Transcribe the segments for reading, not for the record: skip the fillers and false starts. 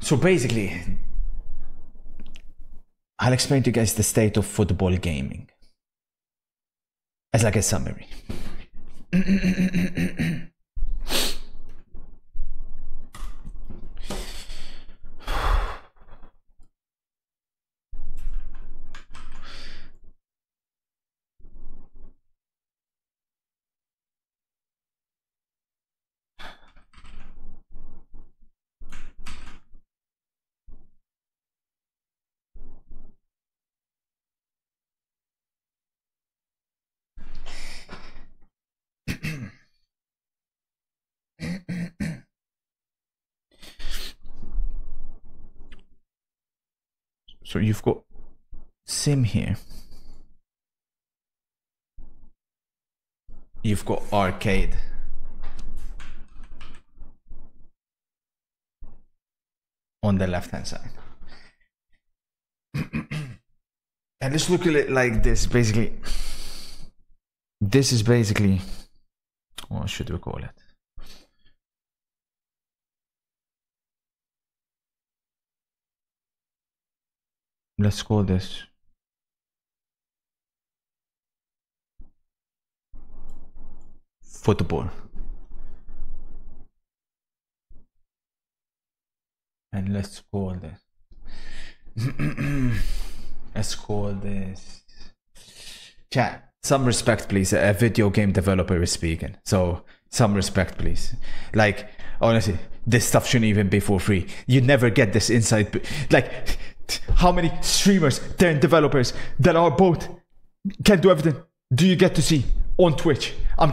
So basically, I'll explain to you guys the state of football gaming as like a summary. So you've got sim here. You've got arcade. On the left hand side. And let's look at it like this. Basically, this is basically, what should we call it? Let's call this football. And let's call this let's call this chat. Some respect please, a video game developer is speaking, so some respect please. Like honestly, this stuff shouldn't even be for free. You never get this insight. Like how many streamers and developers that are both can do everything do you get to see on Twitch? I'm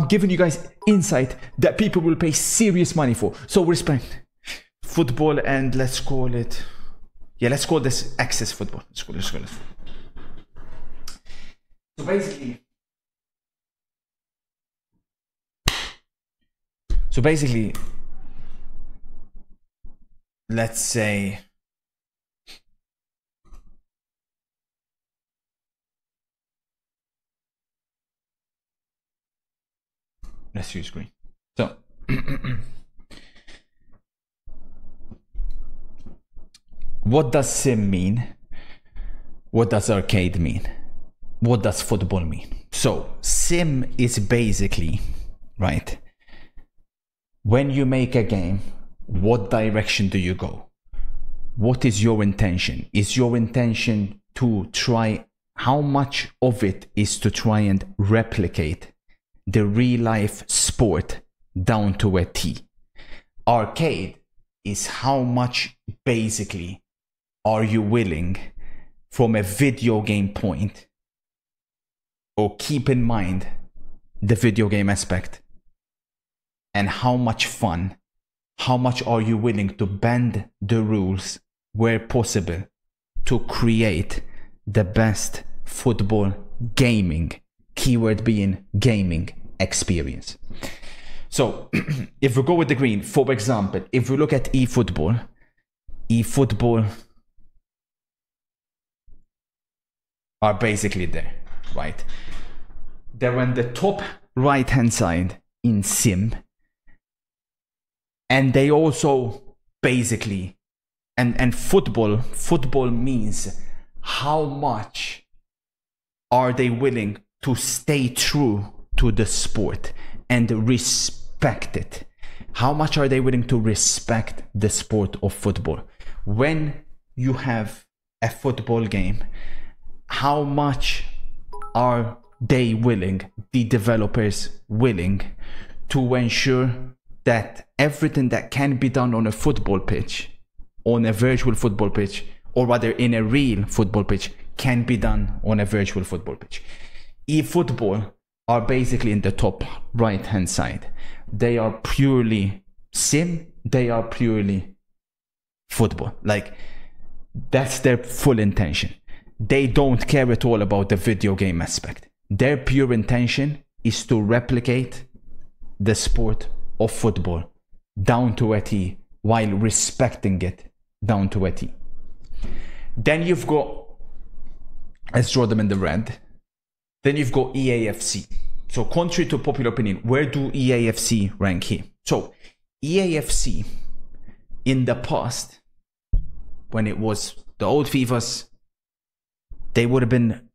giving you guys insight that people will pay serious money for. So respect. Football, and let's call it, yeah, let's call this access football. Let's call it. So basically, let's say let's use green. So what does sim mean? What does arcade mean? What does football mean? So sim is basically, right, when you make a game, what direction do you go? What is your intention? Is your intention to try, how much of it is to try and replicate the real life sport down to a T? Arcade is how much basically are you willing from a video game point, or keep in mind the video game aspect, and how much fun, how much are you willing to bend the rules where possible to create the best football gaming, keyword being gaming, experience. So if we go with the green, for example, if we look at eFootball are basically there, right? They're on the top right hand side in sim, and they also basically, and football means how much are they willing to stay true to the sport and respect it. How much are they willing to respect the sport of football? When you have a football game, how much are they willing, the developers willing, to ensure that everything that can be done on a football pitch, on a virtual football pitch, or rather in a real football pitch, can be done on a virtual football pitch? eFootball are basically in the top right hand side. They are purely sim, they are purely football. Like, that's their full intention. They don't care at all about the video game aspect. Their pure intention is to replicate the sport of football down to a T, while respecting it down to a T. Then you've got, let's draw them in the red. Then you've got EAFC. So contrary to popular opinion, where do EAFC rank here? So EAFC in the past when it was the old FIFAs, they would have been...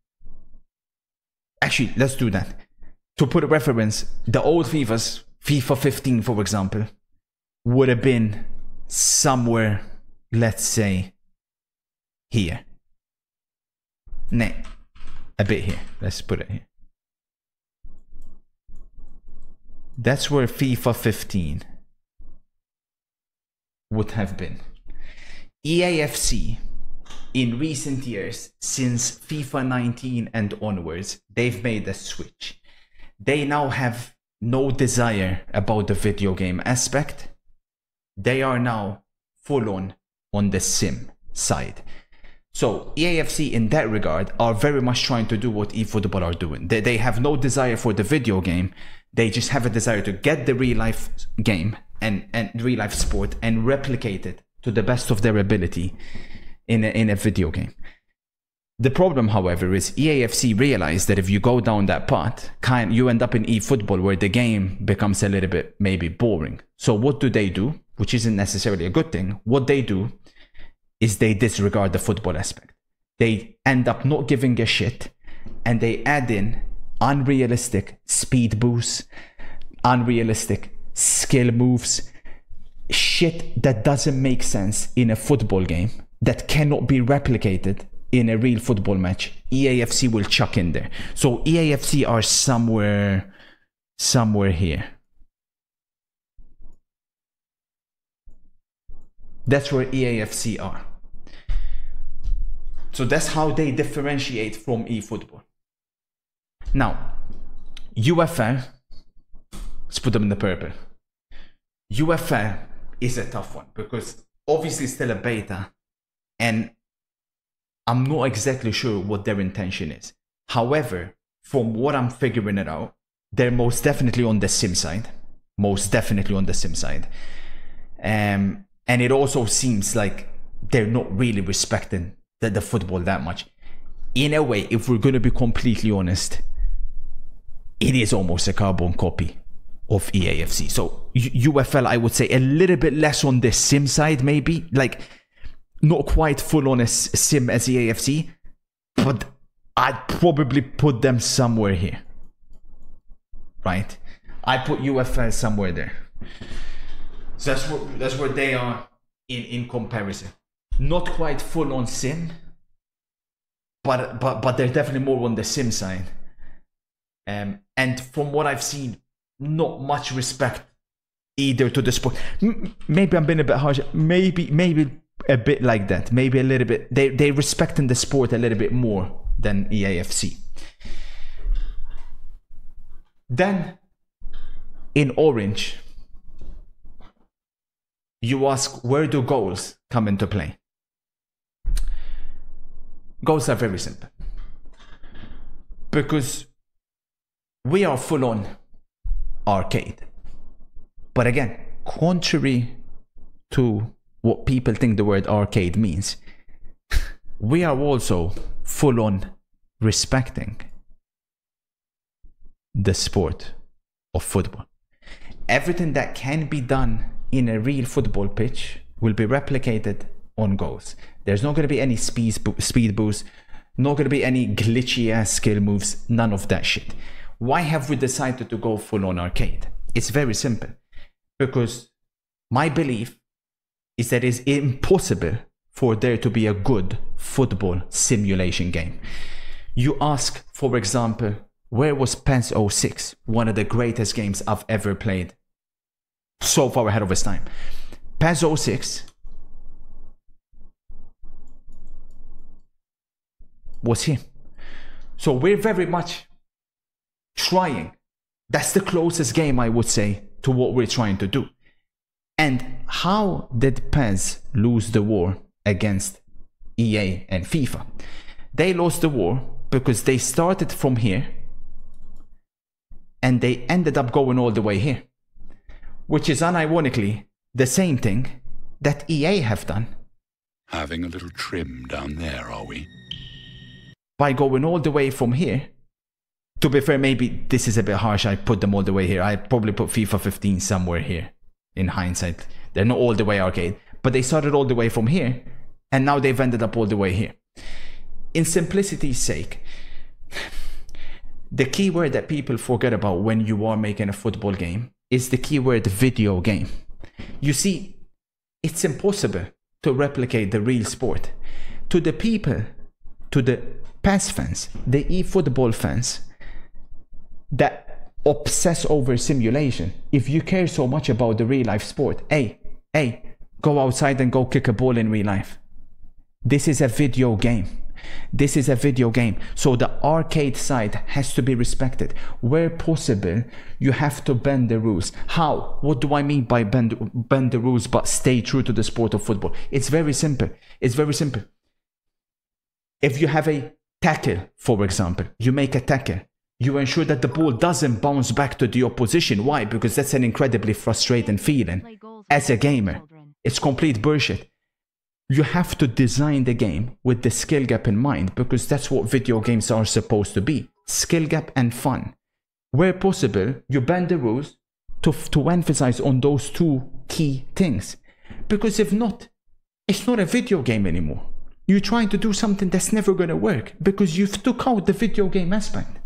Actually, let's do that. To put a reference, the old FIFAs, FIFA 15 for example, would have been somewhere, let's say, here. Nah, a bit here. Let's put it here. That's where FIFA 15 would have been. EAFC, in recent years, since FIFA 19 and onwards, they've made a switch. They now have no desire about the video game aspect. They are now full on the sim side. So EAFC in that regard are very much trying to do what eFootball are doing. They have no desire for the video game. They just have a desire to get the real life game and real life sport and replicate it to the best of their ability in a video game. The problem, however, is EAFC realized that if you go down that path, you end up in eFootball where the game becomes a little bit maybe boring. So what do? Which isn't necessarily a good thing. What they do is they disregard the football aspect. They end up not giving a shit, and they add in unrealistic speed boosts, unrealistic skill moves, shit that doesn't make sense in a football game, that cannot be replicated in a real football match. EAFC will chuck in there. So EAFC are somewhere here. That's where EAFC are. So that's how they differentiate from eFootball. Now, UEFA, let's put them in the purple. UEFA is a tough one because obviously it's still a beta, and I'm not exactly sure what their intention is. However, from what I'm figuring it out, they're most definitely on the sim side. Most definitely on the sim side. And it also seems like they're not really respecting the football that much. In a way, if we're going to be completely honest, it is almost a carbon copy of EAFC. So UFL, I would say a little bit less on the sim side, maybe. Like, not quite full on a sim as EAFC, but I'd probably put them somewhere here. Right? I put UFL somewhere there. So that's where they are in comparison. Not quite full on sim, but they're definitely more on the sim side. And from what I've seen, not much respect either to the sport. Maybe I'm being a bit harsh. Maybe a bit like that. Maybe a little bit. They respecting the sport a little bit more than EAFC. Then in orange, you ask, where do goals come into play? Goals are very simple. Because we are full on arcade. But again, contrary to what people think the word arcade means, we are also full on respecting the sport of football. Everything that can be done in a real football pitch will be replicated on goals. There's not going to be any speed boost, not going to be any glitchy ass skill moves, none of that shit. Why have we decided to go full on arcade? It's very simple. Because my belief is that it's impossible for there to be a good football simulation game. You ask, for example, where was PES 06? One of the greatest games I've ever played. So far ahead of its time. PES 06 was here. So we're very much trying. That's the closest game, I would say, to what we're trying to do. And how did PES lose the war against EA and FIFA? They lost the war because they started from here and they ended up going all the way here, which is unironically the same thing that EA have done. Having a little trim down there, are we? By going all the way from here. To be fair, maybe this is a bit harsh. I put them all the way here. I probably put FIFA 15 somewhere here. In hindsight, they're not all the way arcade, but they started all the way from here And now they've ended up all the way here. In simplicity's sake, the keyword that people forget about when you are making a football game is the keyword video game. You see, it's impossible to replicate the real sport. To the people, to the PES fans, the eFootball fans that obsess over simulation, if you care so much about the real life sport, hey, go outside and go kick a ball in real life. This is a video game. This is a video game. So the arcade side has to be respected. Where possible, you have to bend the rules. How? What do I mean by bend the rules but stay true to the sport of football? It's very simple. It's very simple. If you have a tackle, for example, you make a tackle. You ensure that the ball doesn't bounce back to the opposition. Why? Because that's an incredibly frustrating feeling. As a gamer, it's complete bullshit. You have to design the game with the skill gap in mind, because that's what video games are supposed to be. Skill gap and fun. Where possible, you bend the rules to emphasize on those two key things. Because if not, it's not a video game anymore. You're trying to do something that's never going to work because you've took out the video game aspect.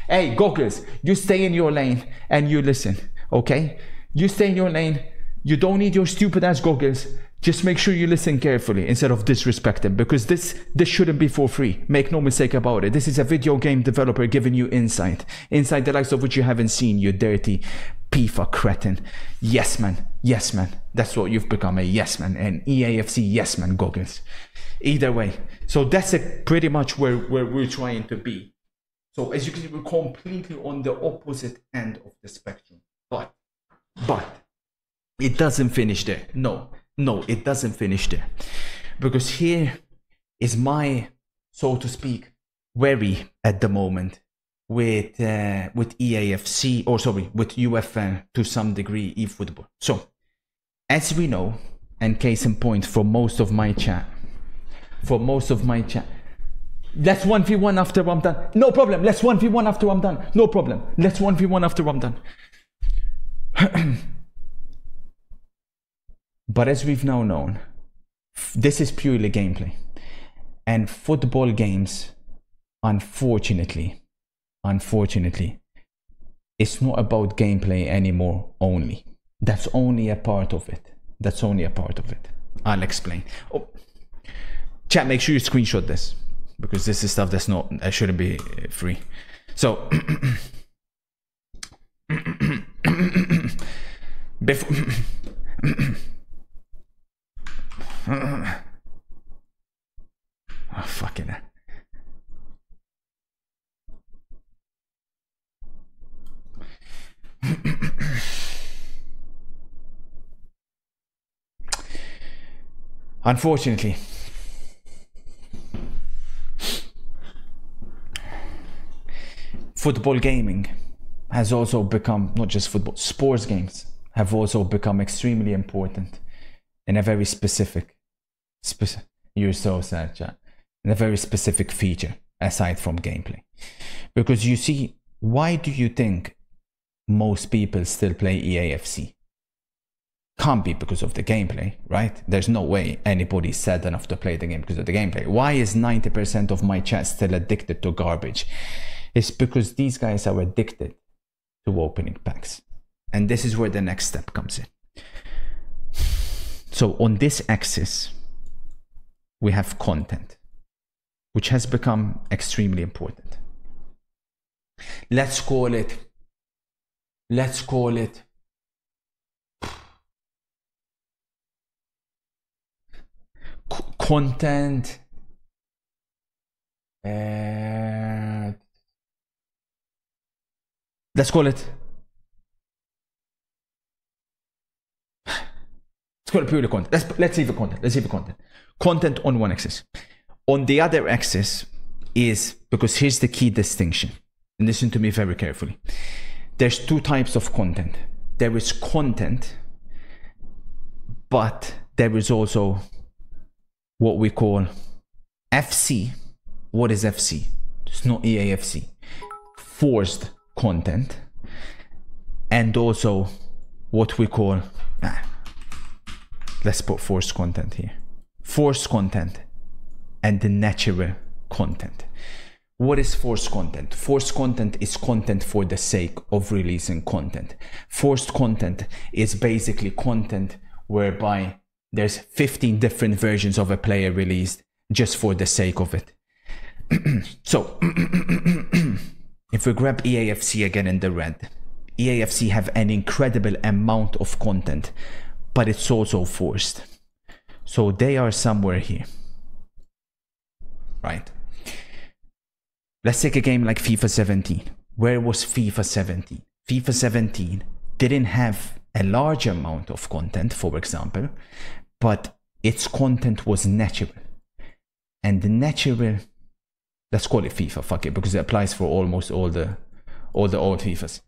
Hey, Goggles, you stay in your lane and you listen, okay? You stay in your lane. You don't need your stupid ass goggles. Just make sure you listen carefully instead of disrespecting, because this shouldn't be for free. Make no mistake about it. This is a video game developer giving you insight the likes of which you haven't seen, you dirty PIFA cretin. Yes man, yes man. That's what you've become, a yes man, an EAFC yes man, Goggles. Either way, so that's pretty much where we're trying to be. So as you can see, we're completely on the opposite end of the spectrum. But it doesn't finish there. No, it doesn't finish there. Because here is my, so to speak, worry at the moment with EAFC, or sorry, with UFN to some degree, eFootball. So, as we know, and case in point for most of my chat, let's 1v1 after I'm done. No problem. Let's 1v1 after I'm done. No problem. Let's 1v1 after I'm done. But as we've now known, this is purely gameplay. And football games, unfortunately, it's not about gameplay anymore only. That's only a part of it. I'll explain. Oh, chat, make sure you screenshot this, because this is stuff that shouldn't be free. So, before... oh, fucking hell. Unfortunately, football gaming has also become, not just football, sports games have also become extremely important in a very specific, you're so sad, chat, in a very specific feature aside from gameplay. Because you see, why do you think most people still play EAFC? Can't be because of the gameplay, right? There's no way anybody's sad enough to play the game because of the gameplay. Why is 90% of my chat still addicted to garbage? It's because these guys are addicted to opening packs. And this is where the next step comes in. So on this axis, we have content, which has become extremely important. Let's call it content. Let's call it purely content. Let's leave it content. Content on one axis. On the other axis is, because here's the key distinction, and listen to me very carefully. There's two types of content. There is content, but there is also what we call FC. What is FC? It's not EAFC. Forced content, and also what we call, let's put forced content here. forced content and the natural content. What is forced content? Forced content is content for the sake of releasing content. Forced content is basically content whereby there's 15 different versions of a player released just for the sake of it. So, if we grab EAFC again in the red, EAFC have an incredible amount of content, but it's also forced. So they are somewhere here, right? Let's take a game like FIFA 17. Where was FIFA 17? FIFA 17 didn't have a large amount of content, for example, but its content was natural. And the natural, let's call it FIFA, fuck it, because it applies for almost all the old FIFAs.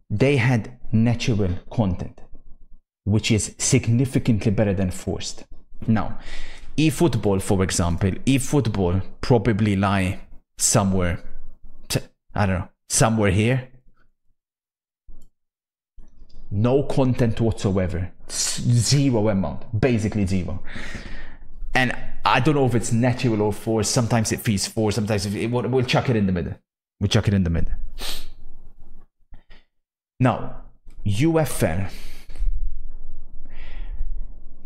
They had natural content, which is significantly better than forced. Now, eFootball, for example, eFootball probably lie somewhere, I don't know, somewhere here. No content whatsoever. Zero amount, basically zero. And I don't know if it's natural or forced. Sometimes it feels forced, sometimes we'll chuck it in the middle. We'll chuck it in the middle. Now, UFL.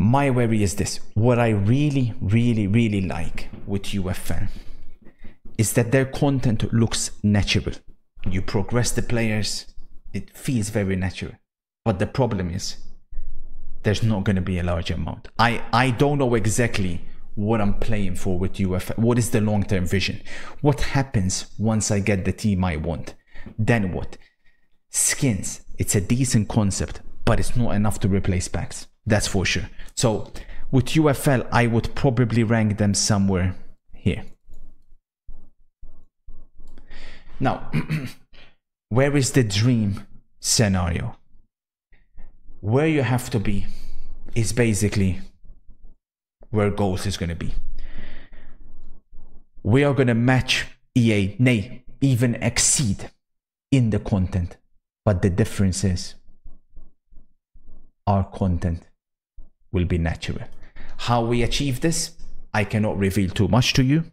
My worry is this. What I really, really, really like with UFL is that their content looks natural. You progress the players, it feels very natural. But the problem is, there's not going to be a large amount. I don't know exactly what I'm playing for with UFL. What is the long-term vision? What happens once I get the team I want? Then what? Skins, it's a decent concept, but it's not enough to replace packs. That's for sure. So with UFL, I would probably rank them somewhere here. Now, where is the dream scenario? Where you have to be is basically where goals is going to be. We are going to match EA, nay, even exceed in the content. But the difference is our content will be natural. How we achieve this, I cannot reveal too much to you.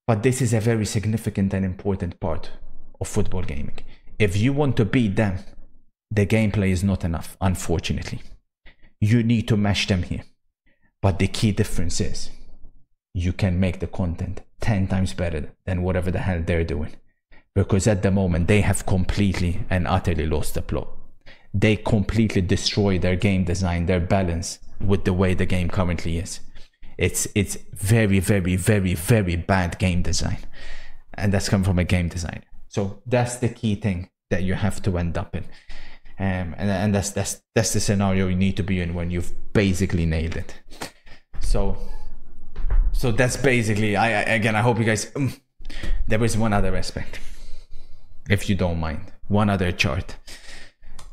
But this is a very significant and important part of football gaming. If you want to beat them, the gameplay is not enough, unfortunately. You need to match them here. But the key difference is you can make the content 10 times better than whatever the hell they're doing. Because at the moment, they have completely and utterly lost the plot. They completely destroy their game design, their balance with the way the game currently is. It's very, very, very, very bad game design. And that's come from a game designer. So that's the key thing that you have to end up in. And that's the scenario you need to be in when you've basically nailed it. So that's basically, I hope you guys, there is one other aspect, if you don't mind, one other chart,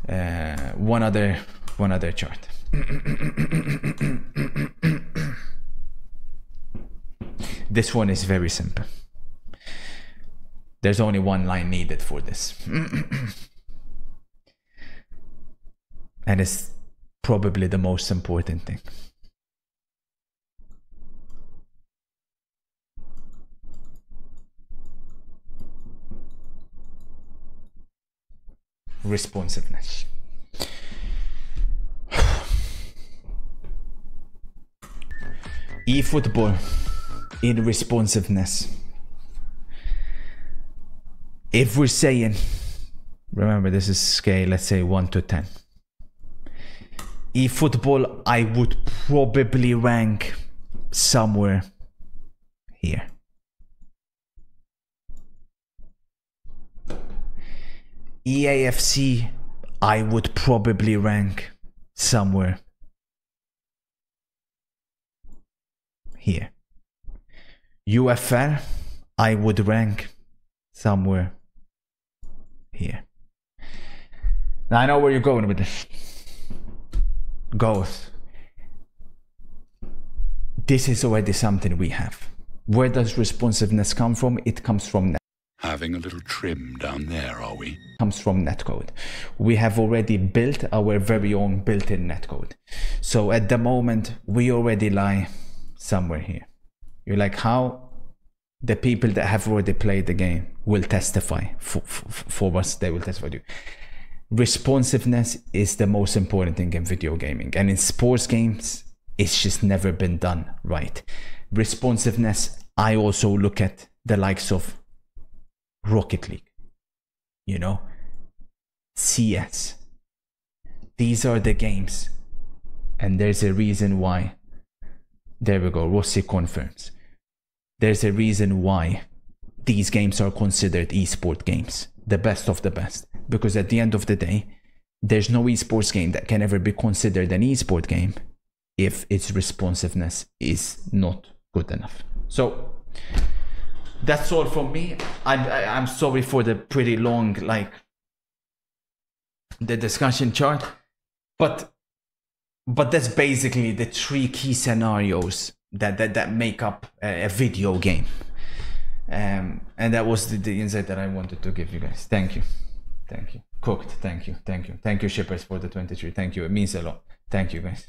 one other chart. This one is very simple. There's only one line needed for this. And it's probably the most important thing. Responsiveness. eFootball in responsiveness. If we're saying, remember this is scale, let's say 1 to 10. eFootball, I would probably rank somewhere here. EAFC, I would probably rank somewhere here. UFL, I would rank somewhere here. Now I know where you're going with this. Goals. This is already something we have. Where does responsiveness come from? It comes from having a little trim down there, are we? Comes from netcode. We have already built our very own built-in netcode. So at the moment, we already lie somewhere here. You're like, how the people that have already played the game will testify for us, they will testify to. Responsiveness is the most important thing in video gaming, and in sports games it's just never been done right. Responsiveness, I also look at the likes of Rocket League, you know, CS. These are the games, and there's a reason why. There we go, Rossi confirms. There's a reason why these games are considered esport games, the best of the best. Because at the end of the day, there's no esports game that can ever be considered an esport game if its responsiveness is not good enough. So that's all from me. I'm sorry for the pretty long, like, the discussion chart, but that's basically the 3 key scenarios that make up a video game. And that was the insight that I wanted to give you guys. Thank you. Thank you. Cooked. Thank you. Thank you. Thank you, shippers, for the 23. Thank you. It means a lot. Thank you, guys.